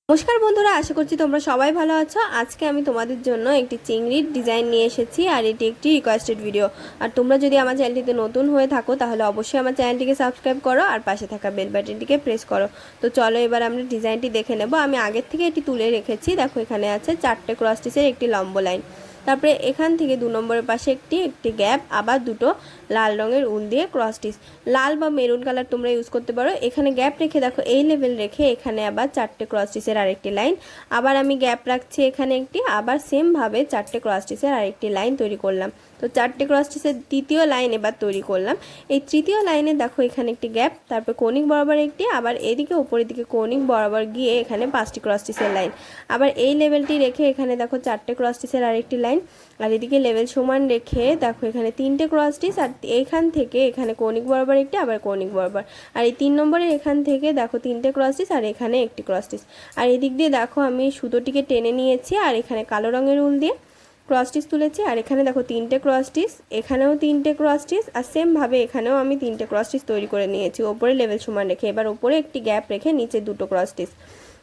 নমস্কার বন্ধুরা, আশা করছি তোমরা সবাই ভালো আছো। আজকে আমি তোমাদের জন্য একটি চিংড়ির ডিজাইন নিয়ে এসেছি আর এটি একটি রিকোয়েস্টেড ভিডিও। আর তোমরা যদি আমার চ্যানেলটিতে নতুন হয়ে থাকো তাহলে অবশ্যই আমার চ্যানেলটিকে সাবস্ক্রাইব করো আর পাশে থাকা বেল বাটনটিকে প্রেস করো। তো চলো এবার আমরা ডিজাইনটি দেখে নেব। আমি আগের থেকে এটি তুলে রেখেছি। দেখো এখানে আছে 4টে ক্রস স্টিচের একটি লম্ব লাইন, তারপরে এখান থেকে 2 নম্বরের পাশে একটি গ্যাপ, আবার দুটো লাল রঙের উল দিয়ে ক্রস স্টিচ, লাল বা মেরুন কালার তোমরা ইউজ করতে পারো। এখানে গ্যাপ রেখে দেখো এই লেভেল রেখে এখানে আবার 4টে ক্রস স্টিচের আরেকটি লাইন, আবার আমি গ্যাপ রাখছি এখানে একটি, আবার সেম ভাবে 4টে ক্রস স্টিচের আরেকটি লাইন তৈরি করলাম। তো 4টে ক্রস স্টিচের দ্বিতীয় লাইন এবার তৈরি করলাম। এই তৃতীয় লাইনে দেখো এখানে একটি গ্যাপ, তারপর কৌণিক বরাবর একটি, আবার এদিকে উপরের দিকে কৌণিক বরাবর গিয়ে এখানে 5টি ক্রস স্টিচের লাইন, আবার এই লেভেলটি রেখে এখানে দেখো 4টে ক্রস স্টিচের আরেকটি লাইন, আর এদিকে লেভেল সমান রেখে দেখো এখানে 3টে ক্রস স্টিচ, আর এইখান থেকে এখানে কৌণিক বরাবর একটি, আবার কৌণিক বরাবর, আর এই 3 নম্বরের এখান থেকে দেখো 3টে ক্রস স্টিচ, আর এখানে একটি ক্রস স্টিচ। আর এদিক দিয়ে দেখো আমি সুতোটিকে টেনে নিয়েছি আর এখানে কালো রঙের উল দিয়ে ক্রস স্টিচ তুলেছি। আর এখানে দেখো 3টে ক্রস স্টিচ, এখানেও 3টে ক্রস স্টিচ, আর সেম ভাবে এখানেও আমি 3টে ক্রস স্টিচ তৈরি করে নিয়েছি ওপরে লেভেল সমান রেখে। এবার উপরে একটি গ্যাপ রেখে নিচে দুটো ক্রস স্টিচ।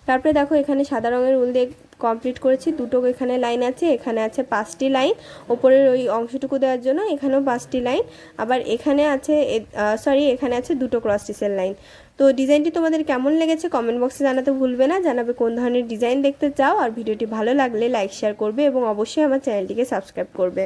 তারপরে দেখো এখানে সাদা রঙের উল দিয়ে কমপ্লিট করেছি। দুটো এখানে লাইন আছে, এখানে আছে 5টি লাইন ওপরের ওই অংশটুকু দেওয়ার জন্য, এখানেও 5টি লাইন, আবার এখানে আছে এখানে আছে দুটো ক্রস স্টিচের লাইন। তো ডিজাইনটি তোমাদের কেমন লেগেছে কমেন্ট বক্সে জানাতে ভুলবে না। জানাবে কোন ধরনের ডিজাইন দেখতে চাও, আর ভিডিওটি ভালো লাগলে লাইক শেয়ার করবে এবং অবশ্যই আমার চ্যানেলটিকে সাবস্ক্রাইব করবে।